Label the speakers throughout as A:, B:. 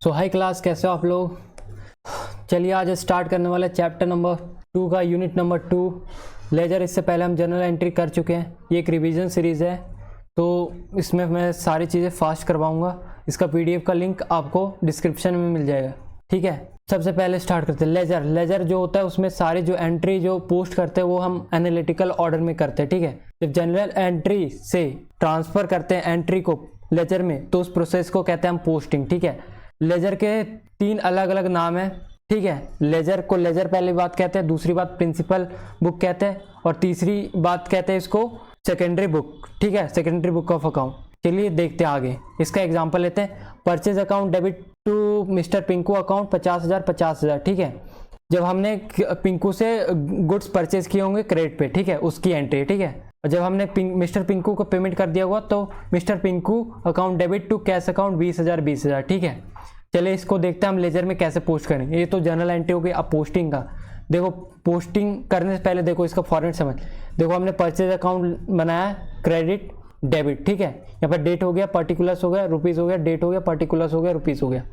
A: सो high class, कैसे हो आप लोग। चलिए आज स्टार्ट करने वाला चैप्टर नंबर 2 का यूनिट नंबर 2 लेजर। इससे पहले हम जनरल एंट्री कर चुके हैं। ये एक रिवीजन सीरीज़ है, तो इसमें मैं सारी चीज़ें फास्ट करवाऊंगा। इसका पीडीएफ का लिंक आपको डिस्क्रिप्शन में मिल जाएगा, ठीक है। सबसे पहले स्टार्ट करते हैं लेजर। लेजर जो होता है उसमें सारी जो एंट्री जो पोस्ट करते हैं वो हम एनालिटिकल ऑर्डर में करते हैं, ठीक है। जब जनरल एंट्री से ट्रांसफ़र करते हैं एंट्री को लेजर में, तो उस प्रोसेस को कहते हैं हम पोस्टिंग, ठीक है। लेजर के 3 अलग अलग नाम हैं, ठीक है। लेजर को लेजर पहली बात कहते हैं, दूसरी बात प्रिंसिपल बुक कहते हैं, और तीसरी बात कहते हैं इसको सेकेंडरी बुक, ठीक है, सेकेंडरी बुक ऑफ अकाउंट। चलिए देखते हैं आगे। इसका एग्जांपल लेते हैं। Purchase account debit to mister Pinku account 50,000, ठीक है। जब हमने पिंकू से गुड्स परचेज किए होंगे क्रेडिट पे, ठीक है, उसकी एंट्री, ठीक है। और जब हमने मिस्टर पिंकू को पेमेंट कर दिया हुआ तो mister Pinku account debit to cash account 20,000, ठीक है। चलिए इसको देखते हैं हम लेजर में कैसे पोस्ट करेंगे। ये तो जनरल एंट्री हो गई। अब पोस्टिंग का देखो, पोस्टिंग करने से पहले देखो इसका फॉर्मेट समझ। देखो हमने परचेज अकाउंट बनाया क्रेडिट डेबिट, ठीक है। यहाँ पर डेट हो गया, पर्टिकुलर्स हो गया, रुपीज़ हो गया, डेट हो गया, पर्टिकुलर्स हो गया, रुपीज़ हो गया,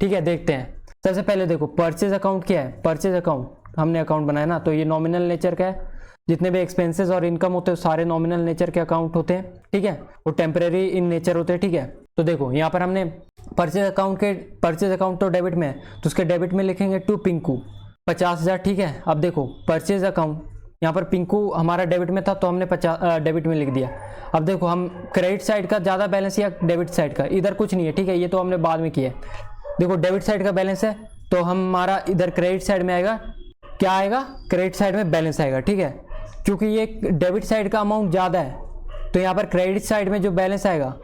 A: ठीक है। देखते हैं सबसे पहले देखो परचेज अकाउंट क्या है। परचेज अकाउंट हमने अकाउंट बनाया ना, तो ये नॉमिनल नेचर का है। जितने भी एक्सपेंसेस और इनकम होते हैं सारे नॉमिनल नेचर के अकाउंट होते हैं, ठीक है। वो टेम्परेरी इन नेचर होते हैं, ठीक है। तो देखो यहाँ पर हमने परचेज अकाउंट तो डेबिट में है, तो उसके डेबिट में लिखेंगे टू पिंकू 50,000, ठीक है। अब देखो परचेज अकाउंट यहाँ पर पिंकू हमारा डेबिट में था, तो हमने 50 डेबिट में लिख दिया। अब देखो हम क्रेडिट साइड का ज़्यादा बैलेंस या डेबिट साइड का, इधर कुछ नहीं है, ठीक है, ये तो हमने बाद में किया है। देखो डेबिट साइड का बैलेंस है, तो हमारा इधर क्रेडिट साइड में आएगा, क्या आएगा, क्रेडिट साइड में बैलेंस आएगा, ठीक है। क्योंकि ये डेबिट साइड का अमाउंट ज़्यादा है, तो यहाँ पर क्रेडिट साइड में जो बैलेंस आएगा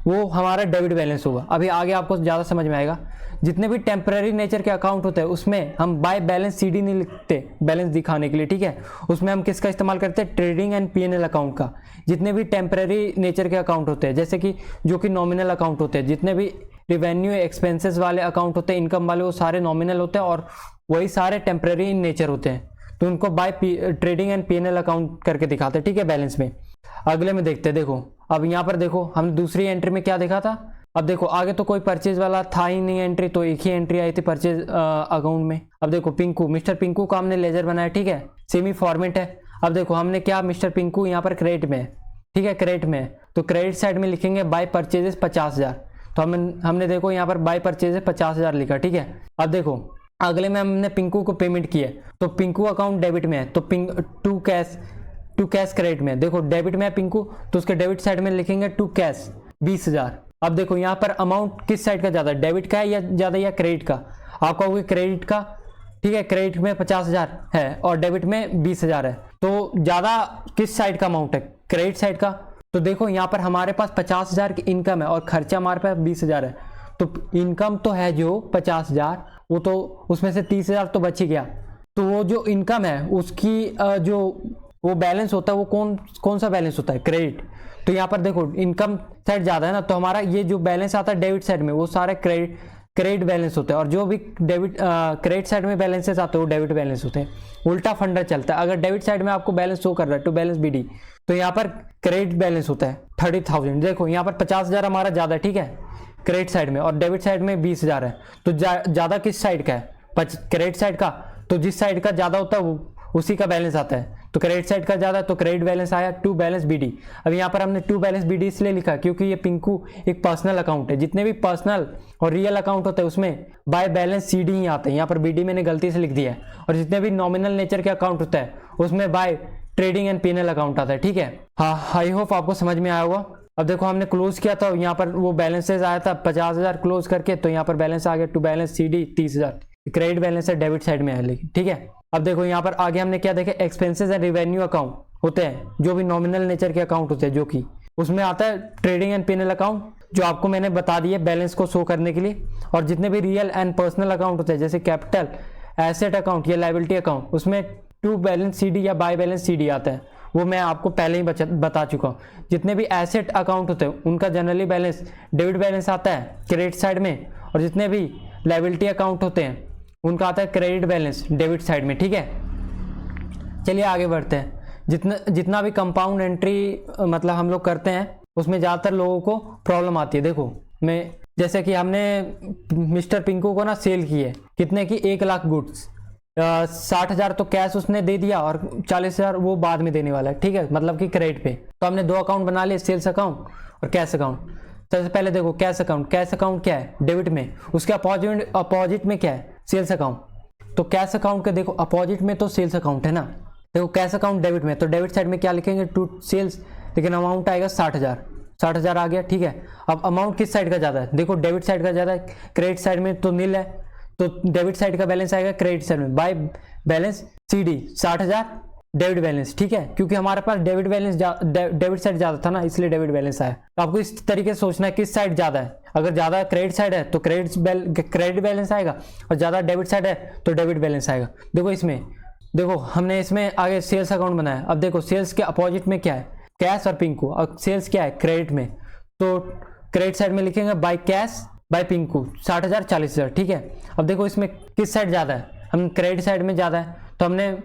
A: वो हमारा डेबिट बैलेंस होगा। अभी आगे आपको ज़्यादा समझ में आएगा। जितने भी टेम्पररी नेचर के अकाउंट होते हैं उसमें हम बाय बैलेंस सीडी नहीं लिखते बैलेंस दिखाने के लिए, ठीक है। उसमें हम किसका इस्तेमाल करते हैं, ट्रेडिंग एंड पीएनएल अकाउंट का। जितने भी टेम्पररी नेचर के अकाउंट होते हैं, जैसे कि जो कि नॉमिनल अकाउंट होते हैं, जितने भी रिवेन्यू एक्सपेंसेस वाले अकाउंट होते हैं, इनकम वाले, वो सारे नॉमिनल होते हैं और वही सारे टेम्पररी इन नेचर होते हैं। तो उनको by trading and PNL account करके दिखाते हैं, ठीक है, बैलेंस में। अगले में देखते हैं। देखो अब यहाँ पर देखो हमने दूसरी एंट्री में क्या देखा था। अब देखो आगे तो कोई परचेज वाला था ही नहीं एंट्री, तो एक ही एंट्री आई थी परचेज अकाउंट में। अब देखो पिंकू, मिस्टर पिंकू का हमने लेजर बनाया, ठीक है, सेम ही फॉर्मेट है। अब देखो हमने क्या, मिस्टर पिंकू यहाँ पर क्रेडिट में है, ठीक है, क्रेडिट में है, तो क्रेडिट साइड में लिखेंगे बाय परचेजेस 50,000। तो हमने देखो यहाँ पर बाय परचेजेस 50,000 लिखा, ठीक है। अब देखो अगले में हमने पिंकू को पेमेंट किया, तो पिंकू अकाउंट डेबिट में है, तो टू कैश क्रेडिट में। देखो डेबिट में है पिंकू, तो उसके डेबिट साइड में लिखेंगे टू कैश 20,000। अब देखो यहाँ पर अमाउंट किस साइड का ज़्यादा, डेबिट का है या ज़्यादा या क्रेडिट का। आप कहोगे क्रेडिट का, ठीक है, क्रेडिट में 50,000 है और डेबिट में 20,000 है, तो ज़्यादा किस साइड का अमाउंट है, क्रेडिट साइड का। तो देखो यहाँ पर हमारे पास 50,000 की इनकम है और खर्चा हमारे पास 20,000 है। तो इनकम तो है जो 50,000, वो तो उसमें से 30,000 तो बच ही गया। तो वो जो इनकम है उसकी जो वो बैलेंस होता है वो कौन सा बैलेंस होता है, क्रेडिट। तो यहाँ पर देखो इनकम साइड ज़्यादा है ना, तो हमारा ये जो बैलेंस आता है डेबिट साइड में वो सारे क्रेडिट बैलेंस होते हैं, और जो भी क्रेडिट साइड में बैलेंसेस आते हैं वो डेबिट बैलेंस होते हैं। उल्टा फंडा चलता है। अगर डेबिट साइड में आपको बैलेंस शो कर रहा है टू बैलेंस बीडी, तो यहाँ पर क्रेडिट बैलेंस होता है 30,000। देखो यहाँ पर 50,000 हमारा ज़्यादा, ठीक है, क्रेडिट साइड में, और डेबिट साइड में 20,000 है। तो ज़्यादा किस साइड का है, क्रेडिट साइड का। तो जिस साइड का ज़्यादा होता है वो उसी का बैलेंस आता है। तो क्रेडिट साइड का ज़्यादा, तो क्रेडिट बैलेंस आया टू बैलेंस बीडी। अब यहाँ पर हमने टू बैलेंस बीडी इसलिए लिखा क्योंकि ये पिंकू एक पर्सनल अकाउंट है। जितने भी पर्सनल और रियल अकाउंट होते हैं उसमें बाय बैलेंस सीडी ही आते हैं। यहाँ पर बीडी मैंने गलती से लिख दिया है। और जितने भी नॉमिनल नेचर के अकाउंट होता है उसमें by trading and PNL account आता है, ठीक है। हाँ, आई होप आपको समझ में आया होगा। अब देखो हमने क्लोज किया था, यहाँ पर वो बैलेंसेज आया था 50,000 क्लोज करके, तो यहाँ पर बैलेंस आ गया to balance CD 30,000। Credit balance है, डेबिट साइड में है लेकिन, ठीक है। अब देखो यहाँ पर आगे हमने क्या देखा, एक्सपेंसेस एंड रिवेन्यू अकाउंट होते हैं, जो भी नॉमिनल नेचर के अकाउंट होते हैं, जो कि उसमें आता है ट्रेडिंग एंड पीएनएल अकाउंट, जो आपको मैंने बता दिए बैलेंस को शो करने के लिए। और जितने भी रियल एंड पर्सनल अकाउंट होते हैं, जैसे कैपिटल एसेट अकाउंट या लायबिलिटी अकाउंट, उसमें टू बैलेंस सीडी या बाय बैलेंस सीडी आता है। वो मैं आपको पहले ही बता चुका हूँ। जितने भी एसेट अकाउंट होते हैं उनका जनरली बैलेंस डेबिट बैलेंस आता है क्रेडिट साइड में, और जितने भी लायबिलिटी अकाउंट होते हैं उनका आता है क्रेडिट बैलेंस डेबिट साइड में, ठीक है। चलिए आगे बढ़ते हैं। जितना भी कंपाउंड एंट्री मतलब हम लोग करते हैं उसमें ज़्यादातर लोगों को प्रॉब्लम आती है। देखो मैं जैसे कि हमने मिस्टर पिंकू को ना सेल की है, कितने की, 1,00,000 गुड्स, 60,000 तो कैश उसने दे दिया और 40,000 वो बाद में देने वाला है, ठीक है, मतलब कि क्रेडिट पे। तो हमने 2 अकाउंट बना लिए, सेल्स अकाउंट और कैश अकाउंट। सबसे पहले देखो कैश अकाउंट, कैश अकाउंट क्या है, डेबिट में, उसके अपोजिट में क्या है, सेल्स अकाउंट। तो कैश अकाउंट के देखो अपोजिट में तो सेल्स अकाउंट है ना, देखो कैश अकाउंट डेबिट में, तो डेबिट साइड में क्या लिखेंगे, टू सेल्स, लेकिन अमाउंट आएगा 60,000 आ गया, ठीक है। अब अमाउंट किस साइड का ज़्यादा है, देखो डेबिट साइड का ज़्यादा है, क्रेडिट साइड में तो नील है, तो डेबिट साइड का बैलेंस आएगा क्रेडिट साइड में, by balance CD 60,000 debit balance, ठीक है, क्योंकि हमारे पास डेबिट बैलेंस डेबिट साइड ज़्यादा था ना, इसलिए डेबिट बैलेंस आया। तो आपको इस तरीके से सोचना है किस साइड ज़्यादा है, अगर ज़्यादा क्रेडिट साइड है तो क्रेडिट बैलेंस आएगा, और ज़्यादा डेबिट साइड है तो डेबिट बैलेंस आएगा। देखो इसमें, देखो हमने इसमें आगे सेल्स अकाउंट बनाया। अब देखो सेल्स के अपोजिट में क्या है, कैश और पिंकू, और सेल्स क्या है, क्रेडिट में, तो क्रेडिट साइड में लिखेंगे बाय कैश बाय पिंकू, 60,000 40,000, ठीक है। अब देखो इसमें किस साइड ज़्यादा है, हम क्रेडिट साइड में ज़्यादा है, तो हमने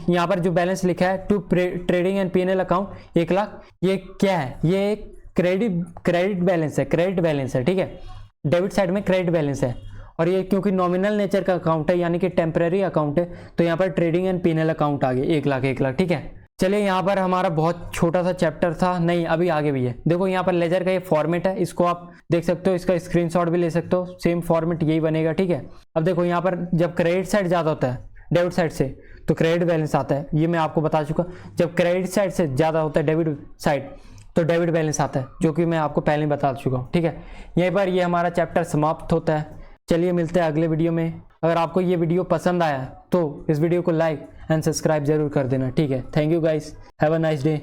A: यहाँ पर जो बैलेंस लिखा है to trading and P&L account 1,00,000, ये क्या है, ये क्रेडिट बैलेंस है, क्रेडिट बैलेंस है, ठीक है, डेबिट साइड में क्रेडिट बैलेंस है। और ये क्योंकि नॉमिनल नेचर का अकाउंट है, यानी कि टेम्परेरी अकाउंट है, तो यहाँ पर ट्रेडिंग एंड P&L अकाउंट आ गया 1,00,000, ठीक है। चलिए यहाँ पर हमारा बहुत छोटा सा चैप्टर था, नहीं अभी आगे भी है। देखो यहाँ पर लेजर का ये फॉर्मेट है, इसको आप देख सकते हो, इसका स्क्रीनशॉट भी ले सकते हो, सेम फॉर्मेट यही बनेगा, ठीक है। अब देखो यहाँ पर जब क्रेडिट साइड ज़्यादा होता है डेबिट साइड से तो क्रेडिट बैलेंस आता है, ये मैं आपको बता चुका। जब क्रेडिट साइड से ज़्यादा होता है डेबिट साइड तो डेबिट बैलेंस आता है, जो कि मैं आपको पहले ही बता चुका हूँ, ठीक है। यहीं पर ये हमारा चैप्टर समाप्त होता है। चलिए मिलते हैं अगले वीडियो में। अगर आपको ये वीडियो पसंद आया तो इस वीडियो को लाइक एंड सब्सक्राइब जरूर कर देना, ठीक है। Thank you guys, have a nice day.